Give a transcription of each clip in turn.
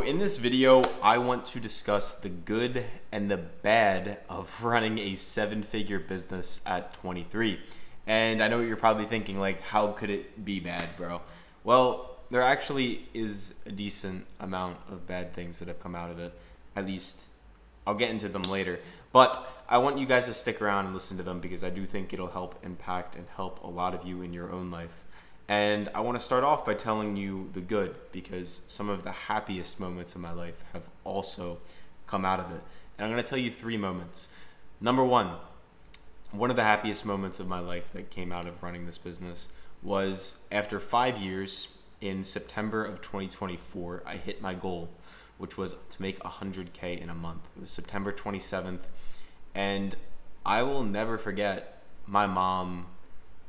So in this video, I want to discuss the good and the bad of running a 7-figure business at 23. And I know what you're probably thinking, like, how could it be bad, bro? Well, there actually is a decent amount of bad things that have come out of it. At least I'll get into them later. But I want you guys to stick around and listen to them because I do think it'll help impact and help a lot of you in your own life. And I want to start off by telling you the good because some of the happiest moments of my life have also come out of it. And I'm going to tell you 3 moments. Number one of the happiest moments of my life that came out of running this business was after 5 years in September of 2024, I hit my goal, which was to make $100K in a month. It was September 27th. And I will never forget, my mom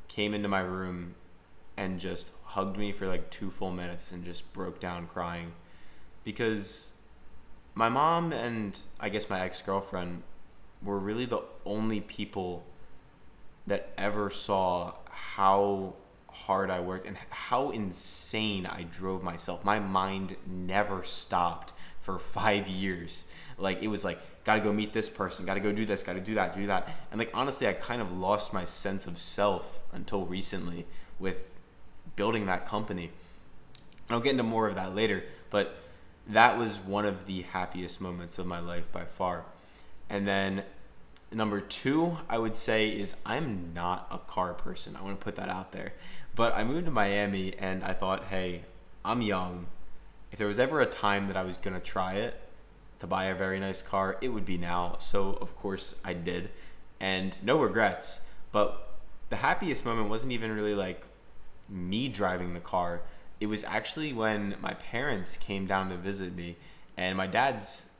came into my room and just hugged me for like 2 full minutes and just broke down crying because my mom and I guess my ex-girlfriend were really the only people that ever saw how hard I worked and how insane I drove myself. My mind never stopped for 5 years. Like, it was like, gotta go meet this person, gotta go do this, gotta do that, do that. And like, honestly, I kind of lost my sense of self until recently with building that company. And I'll get into more of that later, but that was one of the happiest moments of my life by far. And then number 2, I would say, is I'm not a car person. I want to put that out there. But I moved to Miami and I thought, hey, I'm young. If there was ever a time that I was going to try it to buy a very nice car, it would be now. So of course I did, and no regrets. But the happiest moment wasn't even really like me driving the car. It was actually when my parents came down to visit me, and my dad's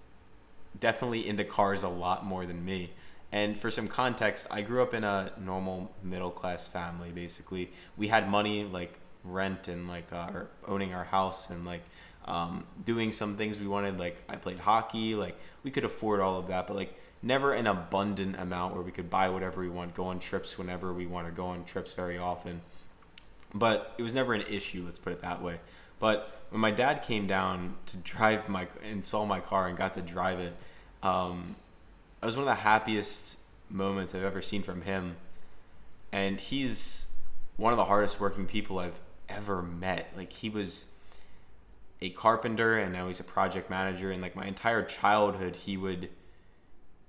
definitely into cars a lot more than me. And for some context, I grew up in a normal middle class family. Basically, we had money, like rent and like owning our house and like doing some things we wanted. Like, I played hockey, like we could afford all of that, but like never an abundant amount where we could buy whatever we want, go on trips whenever we want to go on trips very often. But it was never an issue, let's put it that way. But when my dad came down to drive and saw my car and got to drive it, it was one of the happiest moments I've ever seen from him. And he's one of the hardest working people I've ever met. Like, he was a carpenter and now he's a project manager. And like, my entire childhood, he would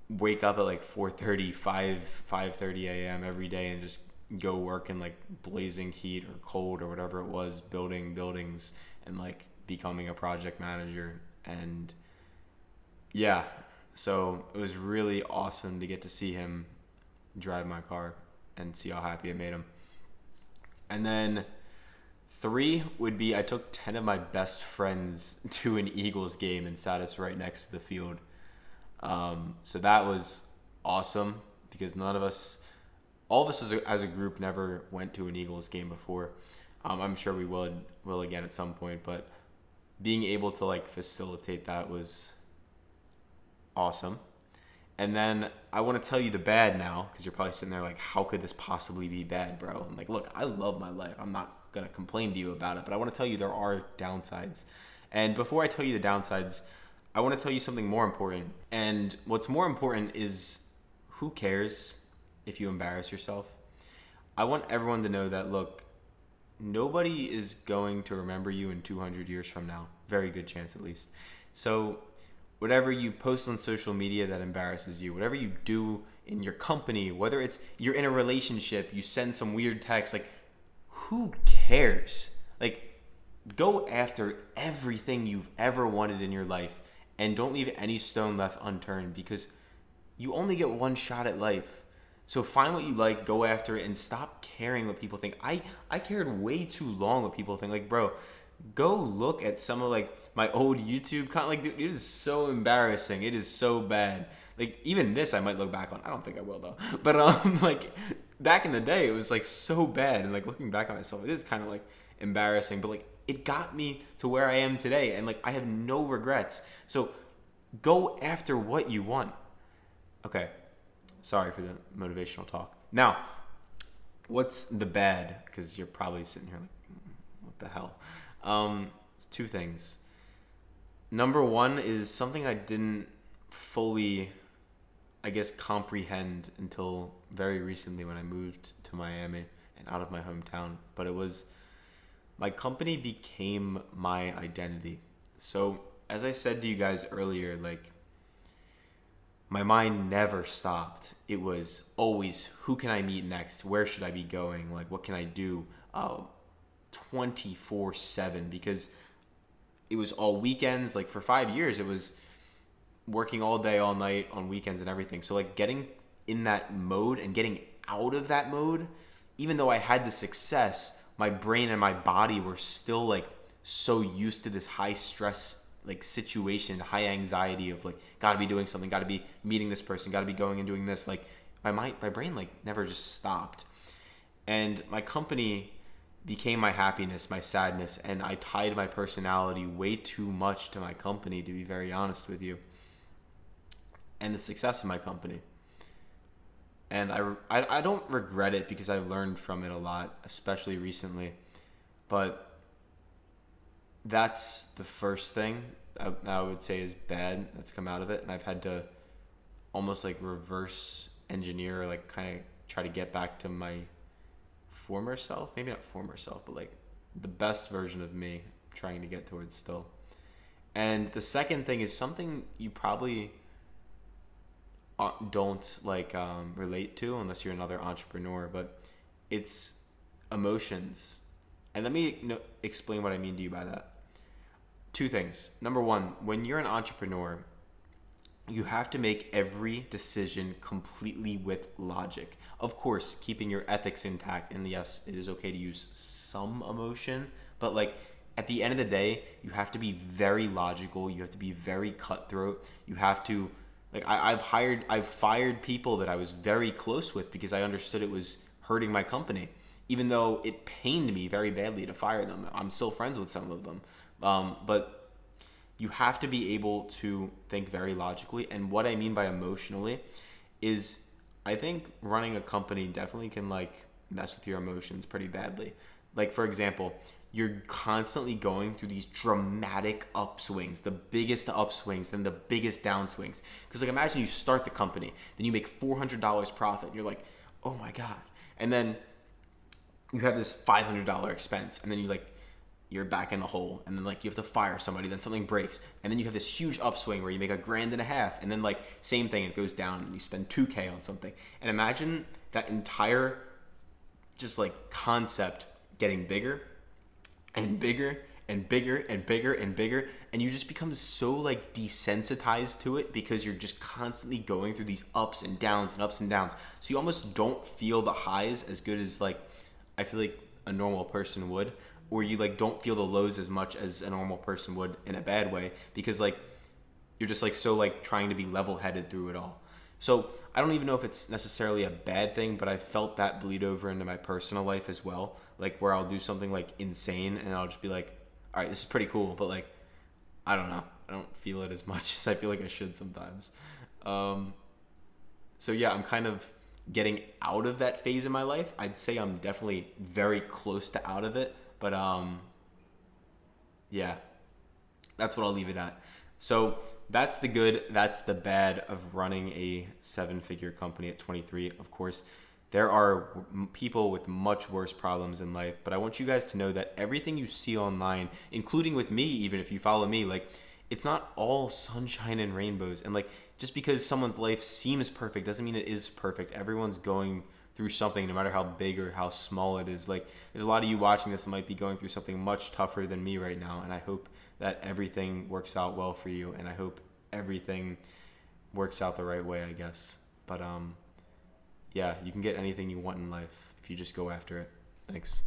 wake up at like 4:30, 5:30 a.m. every day and just go work in like blazing heat or cold or whatever it was, building buildings and like becoming a project manager. And yeah, so it was really awesome to get to see him drive my car and see how happy it made him. And then 3 would be, I took 10 of my best friends to an Eagles game and sat us right next to the field. So that was awesome because all of us as a group never went to an Eagles game before. I'm sure we will again at some point, but being able to like facilitate that was awesome. And then I want to tell you the bad now, because you're probably sitting there like, how could this possibly be bad, bro? And like, look, I love my life. I'm not going to complain to you about it, but I want to tell you there are downsides. And before I tell you the downsides, I want to tell you something more important. And what's more important is, who cares if you embarrass yourself? I want everyone to know that, look, nobody is going to remember you in 200 years from now. Very good chance, at least. So whatever you post on social media that embarrasses you, whatever you do in your company, whether it's you're in a relationship, you send some weird text, like, who cares? Like, go after everything you've ever wanted in your life and don't leave any stone left unturned, because you only get one shot at life. So find what you like, go after it, and stop caring what people think. I cared way too long what people think. Like, bro, go look at some of like my old YouTube content. Like, dude, it is so embarrassing. It is so bad. Like, even this I might look back on. I don't think I will though. But like, back in the day, it was like so bad. And like, looking back on myself, it is kind of like embarrassing. But like, it got me to where I am today, and like, I have no regrets. So go after what you want. Okay. Sorry for the motivational talk. Now, what's the bad? Because you're probably sitting here like, what the hell? It's 2 things. Number one is something I didn't fully, I guess, comprehend until very recently when I moved to Miami and out of my hometown. But it was my company became my identity. So, as I said to you guys earlier, like, my mind never stopped. It was always, who can I meet next? Where should I be going? Like, what can I do? 24/7, because it was all weekends. Like, for 5 years, it was working all day, all night, on weekends and everything. So, like, getting in that mode and getting out of that mode, even though I had the success, my brain and my body were still, like, so used to this high stress, like, situation, high anxiety of, like, gotta be doing something, gotta be meeting this person, gotta be going and doing this. Like, my brain, like, never just stopped. And my company became my happiness, my sadness, and I tied my personality way too much to my company, to be very honest with you, and the success of my company. And I don't regret it because I learned from it a lot, especially recently. But that's the first thing I would say is bad that's come out of it. And I've had to almost like reverse engineer, or like kind of try to get back to my former self. Maybe not former self, but like the best version of me, I'm trying to get towards still. And the second thing is something you probably don't like relate to unless you're another entrepreneur, but it's emotions. And let me explain what I mean to you by that. Two things. Number one, when you're an entrepreneur, you have to make every decision completely with logic. Of course, keeping your ethics intact, and yes, it is okay to use some emotion, but like at the end of the day, you have to be very logical. You have to be very cutthroat. You have to, like, I've fired people that I was very close with because I understood it was hurting my company, even though it pained me very badly to fire them. I'm still friends with some of them, but you have to be able to think very logically. And what I mean by emotionally is, I think running a company definitely can like mess with your emotions pretty badly. Like, for example, you're constantly going through these dramatic upswings, the biggest upswings, then the biggest downswings. Because like imagine you start the company, then you make $400 profit, and you're like, oh my God. And then you have this $500 expense, and then you're back in the hole, and then like you have to fire somebody, then something breaks, and then you have this huge upswing where you make $1,500, and then like same thing, it goes down and you spend $2,000 on something. And imagine that entire just like concept getting bigger and bigger and bigger and bigger and bigger, and you just become so like desensitized to it because you're just constantly going through these ups and downs and ups and downs. So you almost don't feel the highs as good as like I feel like a normal person would, or you like don't feel the lows as much as a normal person would in a bad way, because like you're just like so like trying to be level-headed through it all. So I don't even know if it's necessarily a bad thing, but I felt that bleed over into my personal life as well, like where I'll do something like insane and I'll just be like, all right, this is pretty cool, but like I don't know, I don't feel it as much as I feel like I should sometimes. So yeah, I'm kind of getting out of that phase in my life. I'd say I'm definitely very close to out of it, but yeah, that's what I'll leave it at. So that's the good, that's the bad of running a 7-figure company at 23. Of course, there are people with much worse problems in life, but I want you guys to know that everything you see online, including with me, even if you follow me, like it's not all sunshine and rainbows. And like just because someone's life seems perfect doesn't mean it is perfect. Everyone's going through something, no matter how big or how small it is. Like there's a lot of you watching this that might be going through something much tougher than me right now, and I hope that everything works out well for you, and I hope everything works out the right way, I guess. But yeah, you can get anything you want in life if you just go after it. Thanks.